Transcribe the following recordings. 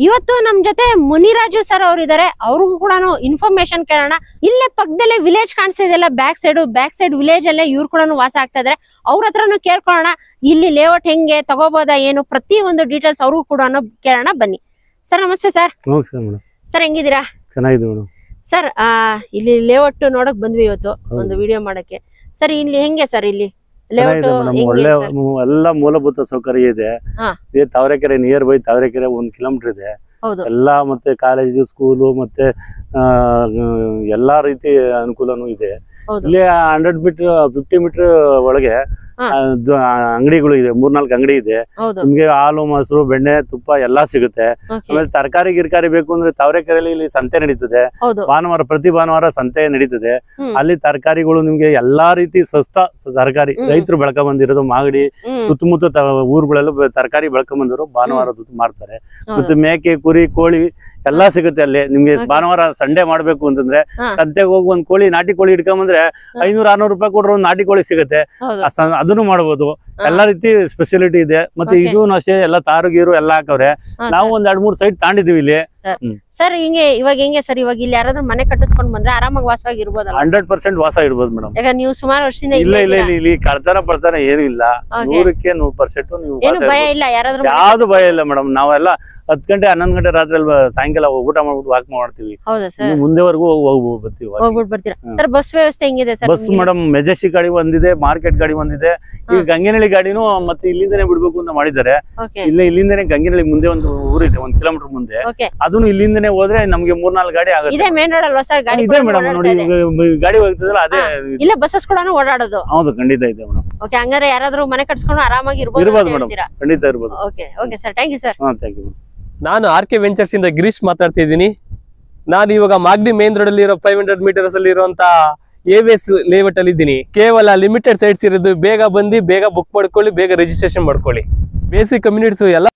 ಇವತ್ತು ನಮ್ ಜೊತೆ ಮುನಿರಾಜು ಸರ್ ಅವ್ರು ಇದಾರೆ. ಅವ್ರಿಗೂ ಕೂಡ ಇನ್ಫಾರ್ಮೇಶನ್ ಕೇಳೋಣ. ಇಲ್ಲೇ ಪಕ್ಕದಲ್ಲೇ ವಿಲೇಜ್ ಕಾಣಿಸ್ತಿದೆಯಲ್ಲ, ಬ್ಯಾಕ್ ಸೈಡ್ ವಿಲೇಜ್ ಅಲ್ಲೇ ಇವ್ರು ಕೂಡ ವಾಸ ಆಗ್ತಾ ಇದಾರೆ. ಅವ್ರ ಹತ್ರನು ಕೇಳ್ಕೊಳ್ಳೋಣ, ಇಲ್ಲಿ ಲೇಔಟ್ ಹೆಂಗೆ ತಗೋಬೋದಾ ಏನು, ಪ್ರತಿ ಒಂದು ಡೀಟೇಲ್ಸ್ ಅವ್ರಿಗೂ ಕೂಡ ಕೇಳೋಣ. ಬನ್ನಿ ಸರ್. ನಮಸ್ತೆ ಸರ್. ನಮಸ್ಕಾರ ಮೇಡಮ್. ಸರ್ ಹೆಂಗಿದ್ದೀರಾ? ಚೆನ್ನಾಗಿದೆ ಮೇಡಮ್. ಸರ್ ಇಲ್ಲಿ ಲೇಔಟ್ ನೋಡಕ್ ಬಂದ್ವಿ ಇವತ್ತು ಒಂದು ವಿಡಿಯೋ ಮಾಡಕ್ಕೆ. ಸರ್ ಇಲ್ಲಿ ಹೆಂಗೆ ಸರ್? ಇಲ್ಲಿ ಒಳ್ಳೆ ಎಲ್ಲ ಮೂಲಭೂತ ಸೌಕರ್ಯ ಇದೆ. Tavarekere near by Tavarekere 1 kilometre ಇದೆ. ಎಲ್ಲಾ ಮತ್ತೆ ಕಾಲೇಜು, ಸ್ಕೂಲು ಮತ್ತೆ ಎಲ್ಲಾ ರೀತಿ ಅನುಕೂಲನೂ ಇದೆ. ಇಲ್ಲಿ 100 ಮೀಟರ್ 50 ಮೀಟರ್ ಒಳಗೆ ಅಂಗಡಿಗಳು ಇದೆ. 3-4 ಅಂಗಡಿ ಇದೆ. ನಿಮ್ಗೆ ಹಾಲು, ಮೊಸರು, ಬೆಣ್ಣೆ, ತುಪ್ಪ ಎಲ್ಲಾ ಸಿಗುತ್ತೆ. ಆಮೇಲೆ ತರಕಾರಿ ಗಿರ್ಕಾರಿ ಬೇಕು ಅಂದ್ರೆ ತಾವರೆಕೆರೆಯಲ್ಲಿ ಇಲ್ಲಿ ಸಂತೆ ನಡೀತದೆ. ಪ್ರತಿ ಭಾನುವಾರ ಸಂತೆ ನಡೀತದೆ. ಅಲ್ಲಿ ತರಕಾರಿಗಳು ನಿಮ್ಗೆ ಎಲ್ಲಾ ರೀತಿ ಸಸ್ತ ತರಕಾರಿ ರೈತರು ಬೆಳ್ಕ ಬಂದಿರೋದು. ಮಾಗಡಿ ಸುತ್ತಮುತ್ತ ಊರುಗಳೆಲ್ಲ ತರಕಾರಿ ಬೆಳ್ಕ ಬಂದಿರೋ ಭಾನುವಾರ ಮಾಡ್ತಾರೆ. ಮತ್ತೆ ಮೇಕೆ, ಕುರಿ, ಕೋಳಿ ಎಲ್ಲಾ ಸಿಗುತ್ತೆ ಅಲ್ಲಿ. ನಿಮ್ಗೆ ಭಾನುವಾರ ಸಂಡೆ ಮಾಡ್ಬೇಕು ಅಂತಂದ್ರೆ ಸಂತೆಗೆ ಹೋಗಿ ಒಂದ್ ಕೋಳಿ, ನಾಟಿ ಕೋಳಿ ಇಟ್ಕೊಂಬಂದ್ರೆ 500-600 ರೂಪಾಯಿ ಕೊಟ್ರೆ ಒಂದ್ ನಾಟಿ ಕೋಳಿ ಸಿಗುತ್ತೆ. ಅದನ್ನು ಮಾಡಬಹುದು. ಎಲ್ಲಾ ರೀತಿ ಸ್ಪೆಷಾಲಿಟಿ ಇದೆ. ಮತ್ತೆ ಇದು ಅಷ್ಟೇ, ಎಲ್ಲ ತಾರು ಗೀರು ಎಲ್ಲ ಹಾಕವ್ರೆ. ನಾವು ಒಂದ್ 2-3 ಸೈಡ್ ತಾಂಡಿದೀವಿ ಇಲ್ಲಿ. ಸರ್ ಹಿಂಗೆ ಇವಾಗ ಹೆಂಗೆ ಸರ್? ಇವಾಗ ಇಲ್ಲಿ ಯಾರಾದ್ರೂ ಮನೆ ಕಟ್ಟಿಸ್ಕೊಂಡ್ ಬಂದ್ರೆ ಆರಾಮಾಗಿ ವಾಸವಾಗಿ ಇರ್ಬೋದಲ್ಲ? 100% ವಾಸ ಇರ್ಬೋದು ಮೇಡಮ್. ಈಗ ನೀವು ಸುಮಾರು ವರ್ಷದಿಂದ ಇಲ್ಲ ಇಲ್ಲಿ ಕಳ್ತನ ಪಡ್ತಾನೆ ಏನು ಇಲ್ಲ. 100ಕ್ಕೆ 100% ನೀವು ಭಯ ಇಲ್ಲ? ಯಾವ್ದು ಭಯ ಇಲ್ಲ ಮೇಡಮ್. ನಾವೆಲ್ಲ 10 ಗಂಟೆ 11 ಗಂಟೆ ರಾತ್ರಿ ಸಾಯಂಕಾಲ ಊಟ ಮಾಡ್ಬಿಟ್ಟು ವಾಕ್ ಮಾಡ್ತೀವಿ. ಮುಂದೆವರೆಗೂ ಹೋಗ್ಬಿಟ್ಟು ಬರ್ತೀರಾ ಸರ್? ಬಸ್ ವ್ಯವಸ್ಥೆ ಹೆಂಗಿದೆ ಸರ್? ಬಸ್ ಮೇಡಮ್ ಮೆಜೆಸ್ಟಿಕ್ ಗಾಡಿ ಒಂದಿದೆ, ಮಾರ್ಕೆಟ್ ಗಾಡಿ ಒಂದಿದೆ. ಈಗ ಗಂಗೆನಹಳ್ಳಿ ಗಾಡಿನೂ ಮತ್ತೆ ಇಲ್ಲಿಂದನೇ ಬಿಡ್ಬೇಕು ಅಂತ ಮಾಡಿದ್ದಾರೆ. ಇಲ್ಲಿಂದನೇ ಗಂಗೆನಹಳ್ಳಿ ಮುಂದೆ ಒಂದು ಊರಿದೆ 1 ಕಿಲೋಮೀಟರ್ ಮುಂದೆ. ಅದನ್ನು ಇಲ್ಲಿಂದನೇ ಹೋದ್ರೆ ನಮ್ಗೆ 3-4 ಗಾಡಿ ಆಗುತ್ತೆ. ಇದೆ ಮೇನ್ ರೋಡ್ ಅಲ್ವಾ ಸರ್? ಗಾಡಿ ಇದೆ ಮೇಡಮ್. ನೋಡಿ ಗಾಡಿ ಹೋಗ್ತದಲ್ಲ, ಅದೇ ಇಲ್ಲ ಬಸ್ಸಸ್ ಕೂಡ ಓಡಾಡೋದು. ಹೌದು, ಖಂಡಿತ ಇದೆ ಮೇಡಮ್. ಓಕೆ, ಹಂಗಾರೆ ಯಾರಾದ್ರೂ ಮನೆ ಕಟ್ಸ್ಕೊಂಡು ಆರಾಮಾಗಿ ಇರ್ಬೋದು ಮೇಡಮ್. ಖಂಡಿತ ಇರ್ಬೋದು. Okay okay sir, thank you sir. Thank you. ನಾನು ಆರ್.ಕೆ. ವೆಂಚರ್ಸ್ ಇಂದ ಗಿರೀಶ್ ಮಾತಾಡ್ತಿದ್ದೀನಿ. ನಾನು ಇವಾಗ ಮಾಗಡಿ ಮೇನ್ ರೋಡ್ ಅಲ್ಲಿ ಇರೋ 500 ಮೀಟರ್ಸ್ ಅಲ್ಲಿ ಇರುವಂತ ಎವಿಎಸ್ ಲೇಔಟ್ ಅಲ್ಲಿ ಇದ್ದೀನಿ. ಕೇವಲ ಲಿಮಿಟೆಡ್ ಸೈಟ್ಸ್ ಇರೋದು. ಬೇಗ ಬಂದು ಬೇಗ ಬುಕ್ ಮಾಡ್ಕೊಳ್ಳಿ, ಬೇಗ ರಿಜಿಸ್ಟ್ರೇಷನ್ ಮಾಡ್ಕೊಳ್ಳಿ. ಬೇಸಿಕ್ ಕಮ್ಯುನಿಟೀಸ್ ಎಲ್ಲ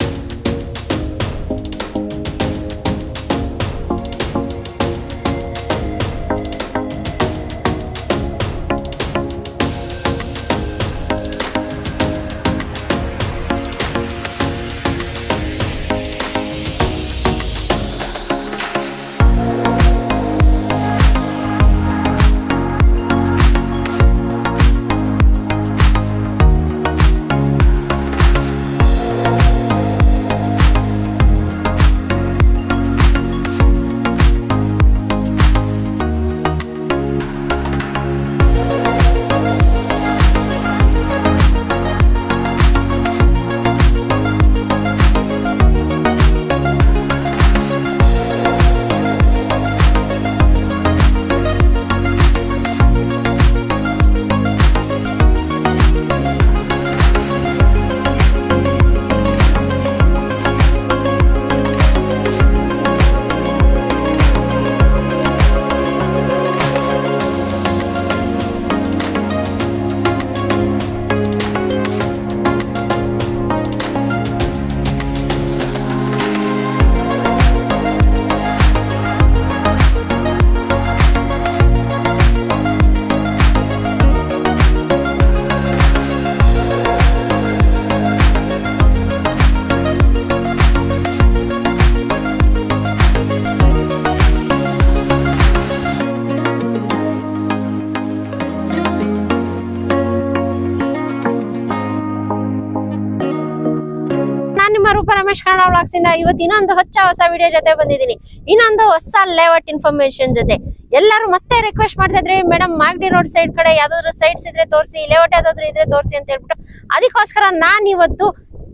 ರಮೇಶ್ ಕನ್ನಡ ವ್ಲಾಗ್ಸ್ ಇಂದ ಇವತ್ತು ಇನ್ನೊಂದು ಹೊಸ ವಿಡಿಯೋ ಜೊತೆ ಬಂದಿದ್ದೀನಿ. ಇನ್ನೊಂದು ಹೊಸ ಲೇಔಟ್ ಇನ್ಫಾರ್ಮೇಶನ್ ಜೊತೆ. ಎಲ್ಲರೂ ಮತ್ತೆ ರಿಕ್ವೆಸ್ಟ್ ಮಾಡ್ತಾ ಇದ್ರಿ, ಮೇಡಮ್ ಮಾಗಡಿ ರೋಡ್ ಸೈಡ್ ಕಡೆ ಯಾವ್ದಾದ್ರು ಸೈಟ್ಸ್ ಇದ್ರೆ ತೋರಿಸಿ, ಲೇಔಟ್ ಯಾವ್ದಾದ್ರು ಇದ್ರೆ ತೋರಿಸಿ ಅಂತ ಹೇಳ್ಬಿಟ್ಟು, ಅದಕ್ಕೋಸ್ಕರ ನಾನು ಇವತ್ತು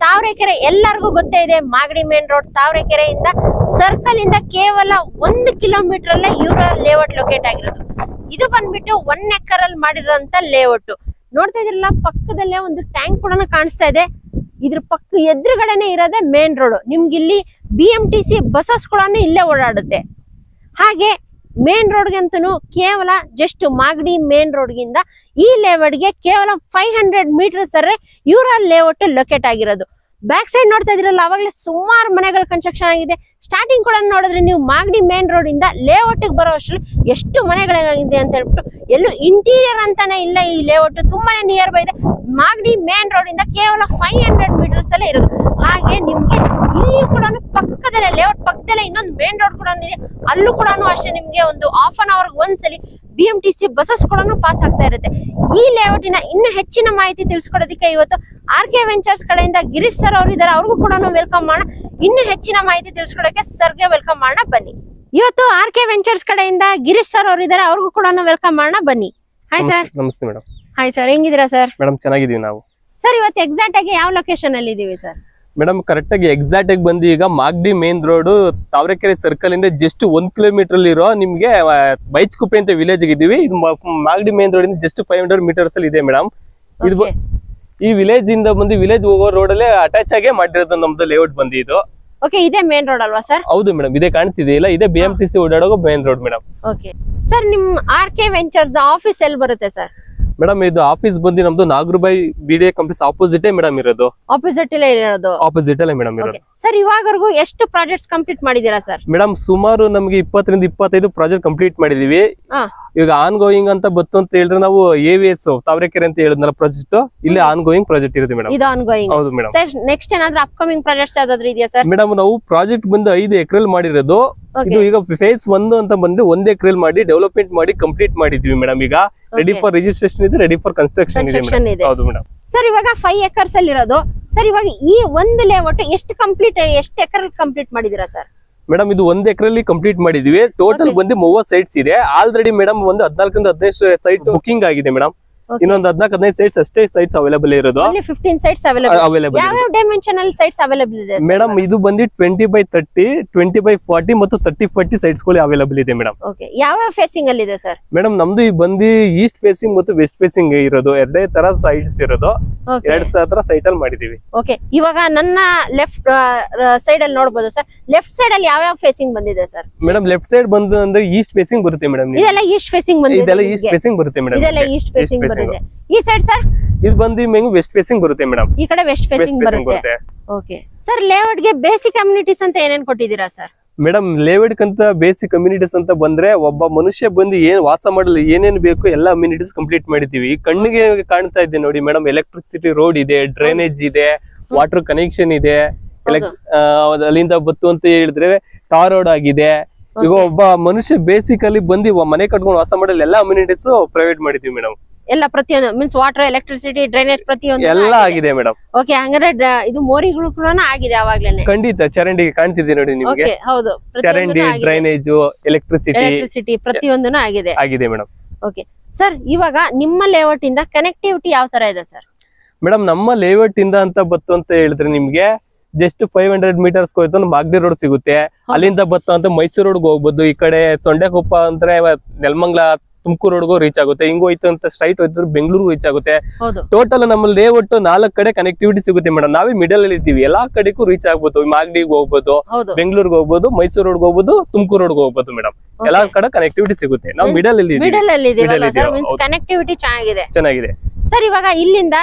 ತಾವರೆಕೆರೆ, ಎಲ್ಲರಿಗೂ ಗೊತ್ತೇ ಇದೆ ಮಾಗಡಿ ಮೇನ್ ರೋಡ್ ತಾವರೆಕೆರೆಯಿಂದ ಸರ್ಕಲ್ ಇಂದ ಕೇವಲ 1 ಕಿಲೋಮೀಟರ್ ಅಲ್ಲೇ ಇವರ ಲೇಔಟ್ ಲೊಕೇಟ್ ಆಗಿರೋದು. ಇದು ಬಂದ್ಬಿಟ್ಟು 1 ಎಕರ್ ಅಲ್ಲಿ ಮಾಡಿರೋಂತ ಲೇಔಟ್. ನೋಡ್ತಾ ಇದ್ರಲ್ಲ, ಪಕ್ಕದಲ್ಲೇ ಒಂದು ಟ್ಯಾಂಕ್ ಕೂಡ ಕಾಣಿಸ್ತಾ ಇದೆ. ಇದ್ರ ಪಕ್ಕ ಎದುರುಗಡೆನೆ ಇರೋದೇ ಮೇನ್ ರೋಡ್. ನಿಮ್ಗೆ ಇಲ್ಲಿ BMTC ಬಸಸ್ ಕೂಡ ಇಲ್ಲೇ ಓಡಾಡುತ್ತೆ. ಹಾಗೆ ಮೇನ್ ರೋಡ್ಗೆ ಅಂತೂ ಕೇವಲ ಜಸ್ಟ್ ಮಾಗಡಿ ಮೇನ್ ರೋಡ್ಗಿಂದ ಈ ಲೇಔಟ್ಗೆ ಕೇವಲ 500 ಮೀಟರ್ಸ್ ಅರೆ ಇವರ ಲೇಔಟ್ ಲೊಕೇಟ್ ಆಗಿರೋದು. ಬ್ಯಾಕ್ ಸೈಡ್ ನೋಡ್ತಾ ಇದ್ರಲ್ಲ, ಅವಾಗಲೇ ಸುಮಾರು ಮನೆಗಳ ಕನ್ಸ್ಟ್ರಕ್ಷನ್ ಆಗಿದೆ. ಸ್ಟಾರ್ಟಿಂಗ್ ಕೂಡ ನೋಡಿದ್ರೆ ನೀವು ಮಾಗಡಿ ಮೇನ್ ರೋಡ್ ಇಂದ ಲೇಔಟ್ ಬರೋ ಅಷ್ಟರಲ್ಲಿ ಎಷ್ಟು ಮನೆಗಳಾಗಿದೆ ಅಂತ ಹೇಳ್ಬಿಟ್ಟು, ಎಲ್ಲೂ ಇಂಟೀರಿಯರ್ ಅಂತಾನೆ ಇಲ್ಲ. ಈ ಲೇಔಟ್ ತುಂಬಾನೇ ನಿಯರ್ ಬೈ ಇದೆ. ಮಾಗಡಿ ಮೇನ್ ರೋಡ್ ಇಂದ ಕೇವಲ 500 ಮೀಟರ್ಸ್ ಅಲ್ಲೇ ಇರೋದು. ಹಾಗೆ ನಿಮ್ಗೆ ಇಲ್ಲಿ ಕೂಡ ಪಕ್ಕದಲ್ಲೇ ಲೇಔಟ್ ಪಕ್ಕದಲ್ಲೇ ಇನ್ನೊಂದು ಮೇನ್ ರೋಡ್ ಕೂಡ ಇದೆ, ಅಲ್ಲೂ ಕೂಡ ಅಷ್ಟೇ ನಿಮ್ಗೆ ಒಂದು ಹಾಫ್ ಅನ್ ಅವರ್ ಒಂದ್ಸಲಿ BMTC ಬಸ್ಸಸ್ ಕೂಡ ಪಾಸ್ ಆಗ್ತಾ ಇರುತ್ತೆ. ಈ ಲೇಔಟಿನ ಇನ್ನು ಹೆಚ್ಚಿನ ಮಾಹಿತಿ ತಿಳಿಸ್ಕೊಡೋದಕ್ಕೆ ಇವತ್ತು RK ವೆಂಚರ್ಸ್ ಕಡೆಯಿಂದ ಗಿರೀಶ್ ಸರ್ ಅವರು ಇದ್ದಾರೆ, ಅವ್ರಿಗೂ ಕೂಡ ವೆಲ್ಕಮ್ ಮಾಡೋಣ. ಇನ್ನು ಹೆಚ್ಚಿನ ಮಾಹಿತಿ ತಿಳಿಸ್ಕೊಡೋಕೆ ಸರ್ಗೆ ವೆಲ್ಕಮ್ ಮಾಡೋಣ ಬನ್ನಿ. ಇವತ್ತು RK ವೆಂಚರ್ಸ್ ಕಡೆಯಿಂದ ಗಿರೀಶ್ ಸರ್ ಅವರು ಇದ್ದಾರೆ, ಅವ್ರಿಗೂ ಕೂಡ ವೆಲ್ಕಮ್ ಮಾಡೋಣ ಬನ್ನಿ. Hi sir. ನಮಸ್ತೆ ಮೇಡಮ್. ಹಾಯ್ ಸರ್, ಹೆಂಗಿದ್ದೀರಾ ಸರ್? ಮೇಡಮ್ ಚೆನ್ನಾಗಿದೀವಿ ನಾವು. ಸರ್ ಇವತ್ತು ಎಕ್ಸಾಕ್ಟ್ ಆಗಿ ಯಾವ ಲೊಕೇಶನ್ ಅಲ್ಲಿ ಇದೀವಿ ಸರ್? ಮೇಡಮ್ ಕರೆಕ್ಟ್ ಆಗಿ ಎಕ್ಸಾಕ್ಟ್ ಆಗಿ ಬಂದು ಈಗ Magadi main road Tavarekere circle ಇಂದ ಜಸ್ಟ್ 1 ಕಿಲೋಮೀಟರ್ ಅಲ್ಲಿ ಇರೋ ನಿಮ್ಗೆ ಬೈಚ್ಕುಪ್ಪೆ ಅಂತ ವಿಲೇಜ್ ಇದೀವಿ. ಇದು ಮಾಗಡಿ ಮೇನ್ ರೋಡ್ ಇಂದ ಜಸ್ಟ್ 500 ಮೀಟರ್ಸ್ ಅಲ್ಲಿ ಇದೆ ಮೇಡಮ್. ಇದು ಈ ವಿಲೇಜ್ ಇಂದ ಬಂದು ವಿಲೇಜ್ ಹೋಗೋ ರೋಡ್ ಅಲ್ಲೇ ಅಟ್ಯಾಚ್ ಆಗೇ ಮಾಡಿರೋದು ನಮ್ದು ಲೇಔಟ್ ಬಂದು ಇದು. ಓಕೆ, ಇದೇ ಮೇನ್ ರೋಡ್ ಅಲ್ವಾ ಸರ್? ಹೌದು ಮೇಡಮ್, ಇದೇ ಕಾಣ್ತಿದೆಯಲ್ಲ, ಇದೇ BMTC ಓಡಾಡೋ main road madam. Okay sir, ನಿಮ್ RK ವೆಂಚರ್ಸ್ ಆಫೀಸ್ ಎಲ್ಲಿ ಬರುತ್ತೆ ಸರ್? ಮೇಡಮ್ ಇದು ಆಫೀಸ್ ಬಂದು ನಮ್ದು ನಾಗರಬಾಯಿ BDA ಕಂಪ್ಲೀಸ್ ಆಪೋಸಿಟ್ ಮೇಡಮ್ ಇರೋದು. ಆಪೋಸಿಟ್ ಅಲ್ಲೇ ಇರೋದು? ಆಪೋಸಿಟ್ ಅಲ್ಲೇ ಮೇಡಮ್ ಇರೋದು. ಸರ್ ಇವಾಗವರೆಗೂ ಎಷ್ಟು ಪ್ರಾಜೆಕ್ಟ್ಸ್ ಕಂಪ್ಲೀಟ್ ಮಾಡಿದೀರಾ ಸರ್? ಮೇಡಮ್ ಸುಮಾರು ನಮ್ಗೆ 20 ರಿಂದ 25 ಪ್ರಾಜೆಕ್ಟ್ ಕಂಪ್ಲೀಟ್ ಮಾಡಿದೀವಿ. ಈಗ ಆನ್ ಗೋಯಿಂಗ್ ಅಂತ ಬತ್ತು ಅಂತ ಹೇಳಿದ್ರೆ ನಾವು AVS ತಾವರೆಕೆರೆ ಅಂತ ಹೇಳಿದ್ನಲ್ಲ ಪ್ರಾಜೆಕ್ಟ್, ಇಲ್ಲಿ ಆನ್ ಗೋಯಿಂಗ್ ಪ್ರಾಜೆಕ್ಟ್ ಇರುತ್ತೆ ಮೇಡಮ್. ಇದು ಆನ್ ಗೋಯಿಂಗ್? ಹೌದು ಮೇಡಮ್. ಸರ್ ನೆಕ್ಸ್ಟ್ ಏನಾದ್ರೂ ಅಪ್ಕಮಿಂಗ್ ಪ್ರಾಜೆಕ್ಟ್ಸ್ ಯಾವ್ದಾದ್ರು ಇದೆಯಾ ಸರ್? ಮೇಡಮ್ ನಾವು ಪ್ರಾಜೆಕ್ಟ್ ಬಂದು 5 ಎಕರೆಲ್ ಮಾಡಿರೋದು. ಇದು ಈಗ ಫೇಸ್ 1 ಅಂತ ಬಂದು 1 ಎಕರೆಲ್ ಮಾಡಿ ಡೆವಲಪ್ಮೆಂಟ್ ಮಾಡಿ ಕಂಪ್ಲೀಟ್ ಮಾಡಿದೀವಿ ಮೇಡಮ್. ಈಗ ರೆಡಿ ಫಾರ್ ರಿಜಿಸ್ಟ್ರೇಷನ್ ಇದೆ, ರೆಡಿ ಫಾರ್ ಕನ್ಸ್ಟ್ರಕ್ಷನ್ ಇದೆ ಮೇಡಮ್. ಹೌದು ಮೇಡಮ್. ಸರ್ ಇವಾಗ 5 ಎಕರ್ಸ್ ಅಲ್ಲಿ ಇರೋದು. ಸರ್ ಇವಾಗ ಈ ಒಂದು ಲೇಔಟ್ ಎಷ್ಟು ಎಕರೆ ಕಂಪ್ಲೀಟ್ ಮಾಡಿದೀರಾ ಸರ್? ಮೇಡಮ್ ಇದು 1 ಎಕರೆಲ್ಲಿ ಕಂಪ್ಲೀಟ್ ಮಾಡಿದೀವಿ. ಟೋಟಲ್ ಬಂದು 30 ಸೈಟ್ಸ್ ಇದೆ. ಆಲ್ರೆಡಿ ಮೇಡಮ್ ಒಂದು 14 ರಿಂದ 15 ಸೈಟ್ ಬುಕಿಂಗ್ ಆಗಿದೆ ಮೇಡಮ್. ಇನ್ನೊಂದು 14-15 ಸೈಟ್ಸ್ ಅಷ್ಟೇ ಸೈಟ್ಸ್ ಅವೈಲೇಬಲ್ ಇರೋದು. 15 ಸೈಟ್ಸ್ ಅವೈಲೇಬಲ್. ಯಾವ ಡೈಮೆನ್ಷನ್ ಅಲ್ಲಿ ಸೈಟ್ಸ್ ಅವೈಲೇಬಲ್ ಇದೆ ಮೇಡಮ್? ಇದು ಬಂದು 20x30, 20x40 ಮತ್ತು 30x40 ಸೈಟ್ಸ್ ಗಳು ಅವೈಲೇಬಲ್ ಇದೆ ಮೇಡಮ್. ಓಕೆ, ಯಾವ ಫೇಸಿಂಗ್ ಅಲ್ಲಿ ಇದೆ ಸರ್? ಮೇಡಮ್ ನಮ್ದು ಬಂದು ಈಸ್ಟ್ ಫೇಸಿಂಗ್ ಮತ್ತು ವೆಸ್ಟ್ ಫೇಸಿಂಗ್ ಇರೋದು, ಎರಡೇ ತರ ಸೈಟ್ಸ್ ಇರೋದು. 2 ತರ ಸೈಟ್ ಅಲ್ಲಿ ಮಾಡಿದೀವಿ. ಓಕೆ, ಇವಾಗ ನನ್ನ ಲೆಫ್ಟ್ ಸೈಡ್ ಅಲ್ಲಿ ನೋಡಬಹುದು ಸರ್. ಲೆಫ್ಟ್ ಸೈಡ್ ಅಲ್ಲಿ ಯಾವ ಫೇಸಿಂಗ್ ಬಂದಿದೆ ಸರ್? ಮೇಡಮ್ ಲೆಫ್ಟ್ ಸೈಡ್ ಬಂದು ಅಂದ್ರೆ ಈಸ್ಟ್ ಫೇಸಿಂಗ್ ಬರುತ್ತೆ ಮೇಡಮ್. ಇದೆಲ್ಲ ಈಸ್ಟ್ ಫೇಸಿಂಗ್ ಬಂದಿದೆ? ಇದೆಲ್ಲ ಈಸ್ಟ್ ಫೇಸಿಂಗ್ ಬರುತ್ತೆ ಮೇಡಮ್. ಇದೆಲ್ಲ ಈಸ್ಟ್ ಫೇಸಿಂಗ್ ಬರುತ್ತೆ. ಈ ಸೈಡ್ ಸರ್? ಇದು ಬಂದು ಮೆಂಗ್ ವೆಸ್ಟ್ ಫೇಸಿಂಗ್ ಬರುತ್ತೆ ಮೇಡಮ್. ಈ ಕಡೆ ವೆಸ್ಟ್ ಫೇಸಿಂಗ್ ಬರುತ್ತೆ. ಓಕೆ ಸರ್, ಲೇಔಟ್ ಗೆ ಬೇಸಿಕ್ ಕಮ್ಯುನಿಟೀಸ್ ಅಂತ ಏನೇನ್ ಕೊಟ್ಟಿದ್ದೀರಾ ಸರ್? ಮೇಡಮ್ ಲೇಔಟ್ ಅಂತ ಬೇಸಿಕ್ ಕಮ್ಯುನಿಟೀಸ್ ಅಂತ ಬಂದ್ರೆ ಒಬ್ಬ ಮನುಷ್ಯ ಬಂದು ಏನ್ ವಾಸ ಮಾಡಲು ಏನೇನ್ ಬೇಕು ಎಲ್ಲ ಅಮ್ಯುನಿಟೀಸ್ ಕಂಪ್ಲೀಟ್ ಮಾಡಿದೀವಿ. ಕಣ್ಣಿಗೆ ಕಾಣ್ತಾ ಇದೆ ನೋಡಿ ಮೇಡಮ್, ಎಲೆಕ್ಟ್ರಿಸಿಟಿ ರೋಡ್ ಇದೆ, ಡ್ರೈನೇಜ್ ಇದೆ, ವಾಟರ್ ಕನೆಕ್ಷನ್ ಇದೆ. ಅಲ್ಲಿಂದ ಬತ್ತು ಅಂತ ಹೇಳಿದ್ರೆ ಟಾರ್ ರೋಡ್ ಆಗಿದೆ. ಈಗ ಒಬ್ಬ ಮನುಷ್ಯ ಬೇಸಿಕಲಿ ಬಂದು ಮನೆ ಕಟ್ಕೊಂಡು ವಾಸ ಮಾಡಲು ಎಲ್ಲ ಅಮ್ಯುನಿಟೀಸ್ ಪ್ರೊವೈಡ್ ಮಾಡಿದೀವಿ ಮೇಡಮ್. ಎಲ್ಲ ಪ್ರತಿಯೊಂದು ಮೀನ್ಸ್ ವಾಟರ್, ಎಲೆಕ್ಟ್ರಿಸಿಟಿ, ಡ್ರೈನೇಜ್ ಪ್ರತಿಯೊಂದು ಎಲ್ಲ ಆಗಿದೆ ಮೇಡಮ್. ಓಕೆ, ಹಂಗಾದ್ರೆ ಇದು ಮೋರಿಗಳು ಕೂಡ ಆಗಿದೆ ಅವಾಗ್ಲೇನೆ? ಖಂಡಿತ. ಚರಂಡಿ ಕಾಣ್ತಿದೆ ನೋಡಿ ನಿಮಗೆ. ಹೌದು, ಚರಂಡಿ, ಡ್ರೈನೇಜ್, ಎಲೆಕ್ಟ್ರಿಸಿಟಿ ಪ್ರತಿಯೊಂದು ಆಗಿದೆ ಮೇಡಮ್. ಓಕೆ ಸರ್, ಇವಾಗ ನಿಮ್ಮ ಲೇಔಟ್ ಇಂದ ಕನೆಕ್ಟಿವಿಟಿ ಯಾವ ತರ ಇದೆ ಸರ್? ಮೇಡಮ್ ನಮ್ಮ ಲೇಔಟ್ ಇಂದ ಅಂತ ಬತ್ತು ಅಂತ ಹೇಳಿದ್ರೆ ನಿಮ್ಗೆ ಜಸ್ಟ್ 500 ಮೀಟರ್ಸ್ ಹೋಯ್ತು ಮಾಗಡಿ ರೋಡ್ ಸಿಗುತ್ತೆ. ಅಲ್ಲಿಂದ ಬತ್ತು ಅಂತ ಮೈಸೂರು ರೋಡ್ಗೆ ಹೋಗ್ಬೋದು. ಈ ಕಡೆ ಸೊಂಡೆಕೊಪ್ಪ ಅಂದ್ರೆ ನೆಲಮಂಗಲ, ತುಮಕೂರು ರೋಡ್ಗೂ ರೀಚ್ ಆಗುತ್ತೆ. ಹಿಂಗ್ ಹೋಯ್ತು ಅಂತ ಸ್ಟ್ರೈಟ್ ಹೋಯ್ತು ಬೆಂಗಳೂರು ರೀಚ್ ಆಗುತ್ತೆ. ಟೋಟಲ್ ನಮ್ಮ ಲೇಔಟ್ 4 ಕಡೆ ಕನೆಕ್ಟಿವಿಟಿ ಸಿಗುತ್ತೆ ಮೇಡಮ್. ನಾವೇ ಮಿಡಲ್ ಅಲ್ಲಿ ಇದ್ದೀವಿ, ಎಲ್ಲಾ ಕಡೆಗೂ ರೀಚ್ ಆಗ್ಬೋದು. ಮಾಗಡಿಗೆ ಹೋಗ್ಬೋದು, ಬೆಂಗಳೂರಿಗೆ ಹೋಗ್ಬೋದು, ಮೈಸೂರು ರೋಡ್ಗೆ ಹೋಗ್ಬೋದು, ತುಮಕೂರು ರೋಡ್ಗೆ ಹೋಗ್ಬೋದು ಮೇಡಮ್. ಎಲ್ಲಾ ಕಡೆ ಕನೆಕ್ಟಿವಿಟಿ ಸಿಗುತ್ತೆ. ನಾವು ಮಿಡಲ್ ಅಲ್ಲಿ ಕನೆಕ್ಟಿವಿಟಿ ಚೆನ್ನಾಗಿದೆ ಸರ್. ಇವಾಗ ಇಲ್ಲಿಂದ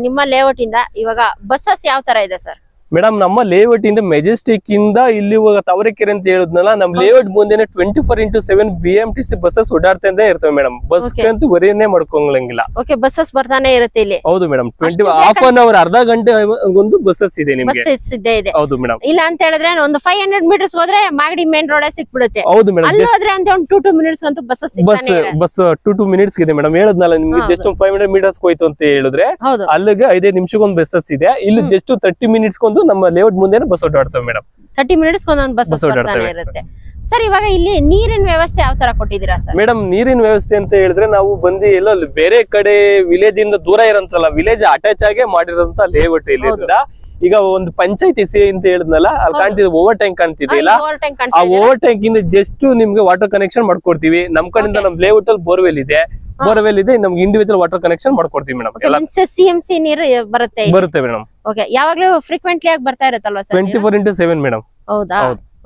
ನಿಮ್ಮ ಲೇಔಟ್ ಇಂದ ಇವಾಗ ಬಸ್ಸಸ್ ಯಾವ ತರ ಇದೆ ಸರ್? ಮೇಡಮ್ ನಮ್ಮ ಲೇಔಟ್ ಇಂದ ಮೆಜೆಸ್ಟಿಕ್ ಇಂದ ಇಲ್ಲಿ ತಾವರೆಕೆರೆ ಅಂತ ಹೇಳಿದ್ನಲ್ಲ, ನಮ್ ಲೇಔಟ್ ಮುಂದೆ 24x7 BMTC ಬಸ್ಸಸ್ ಓಡಾಡ್ತಾನೆ ಇರ್ತವೆ ಮೇಡಮ್. ಬಸ್ ಅಂತೂ ಬರೀನೇ ಮಾಡ್ಕೊಂಗಿಲ್ಲ. ಓಕೆ, ಬಸ್ಸಸ್ ಬರ್ತಾನೆ ಇರುತ್ತೆ ಇಲ್ಲಿ? ಹೌದು ಮೇಡಮ್. 20 ಅರ್ಧ ಗಂಟೆ ಒಂದು ಬಸ್ಸಸ್ ಇದೆ ನಿಮಗೆ. ಹೌದು ಮೇಡಮ್. ಇಲ್ಲ ಅಂತ ಹೇಳಿದ್ರೆ ಒಂದು 500 ಮೀಟರ್ಸ್ ಹೋದ್ರೆ ಮಾಗಡಿ ಮೇನ್ ರೋಡ್ ಸಿಕ್ಬಿಡುತ್ತೆ. ಹೌದು ಮೇಡಮ್. ಅಲ್ಲಿ ಹೋದ್ರೆ ಅಂತ ಒಂದು 2 ಮಿನಿಟ್ಸ್ ಅಂತೂ ಬಸ್ 2 ಮಿನಿಟ್ಸ್ ಇದೆ ಮೇಡಮ್. ಹೇಳದ್ನಲ್ಲ ನಿಮ್ಗೆ ಜಸ್ಟ್ 500 ಮೀಟರ್ಸ್ ಹೋಯ್ತು ಅಂತ ಹೇಳಿದ್ರೆ ಅಲ್ಲಿಗೆ 5 ನಿಮಿಷಕ್ಕೊಂದು ಬಸ್ಸಸ್ ಇದೆ. ಇಲ್ಲಿ ಜಸ್ಟ್ 30 ಮಿನಿಟ್ಸ್ ನಮ್ಮ ಲೇಔಟ್ ಮುಂದೆ ಬಸ್ ಓಡಾಡ್ತವೆ ಮೇಡಮ್. 30 ಮಿನಿಟ್ಸ್ ಒಂದೊಂದು ಬಸ್ ಇರುತ್ತೆ ಸರ್. ಇವಾಗ ಇಲ್ಲಿ ನೀರಿನ ವ್ಯವಸ್ಥೆ ಯಾವ ತರ ಕೊಟ್ಟಿದ್ದೀರಾ ಸರ್? ಮೇಡಮ್ ನೀರಿನ ವ್ಯವಸ್ಥೆ ಅಂತ ಹೇಳಿದ್ರೆ ನಾವು ಬಂದು ಎಲ್ಲೋ ಬೇರೆ ಕಡೆ ವಿಲೇಜ್ ಇಂದ ದೂರ ಇರಂತಲ್ಲ, ವಿಲೇಜ್ ಅಟ್ಯಾಚ್ ಆಗಿ ಮಾಡಿರೋಂತ ಲೇಔಟ್ ಇಲ್ಲಿಂದ. ಈಗ ಒಂದು ಪಂಚಾಯತಿ ಸಿ ಅಂತ ಹೇಳಿದ್ನಲ್ಲ, ಅಲ್ಲಿ ಕಾಣ್ತಿದೆ ಓವರ್ ಟ್ಯಾಂಕ್ ಕಾಣ್ತಿದೆಯಲ್ಲ, ಆ ಓವರ್ ಟ್ಯಾಂಕ್ ಇಂದ ಜಸ್ಟ್ ನಿಮ್ಗೆ ವಾಟರ್ ಕನೆಕ್ಷನ್ ಮಾಡ್ಕೊಡ್ತೀವಿ. ನಮ್ ಕಡೆಯಿಂದ ನಮ್ ಲೇಔಟ್ ಅಲ್ಲಿ ಬೋರ್ವೆಲ್ ಇದೆ, ನಮ್ಗೆ ಇಂಡಿವಿಜುವಲ್ ವಾಟರ್ ಕನೆಕ್ಷನ್ ಮಾಡ್ಕೊಡ್ತೀವಿ ಮೇಡಮ್. CMC ನೀರು ಬರುತ್ತೆ ಮೇಡಮ್. ಓಕೆ, ಯಾವಾಗ್ಲೂ ಫ್ರೀಕ್ವೆಂಟ್ಲಿ ಆಗಿ ಬರ್ತಾ ಇರುತ್ತಲ್ವಾ ಸರ್? 24x7 madam. ಹೌದಾ?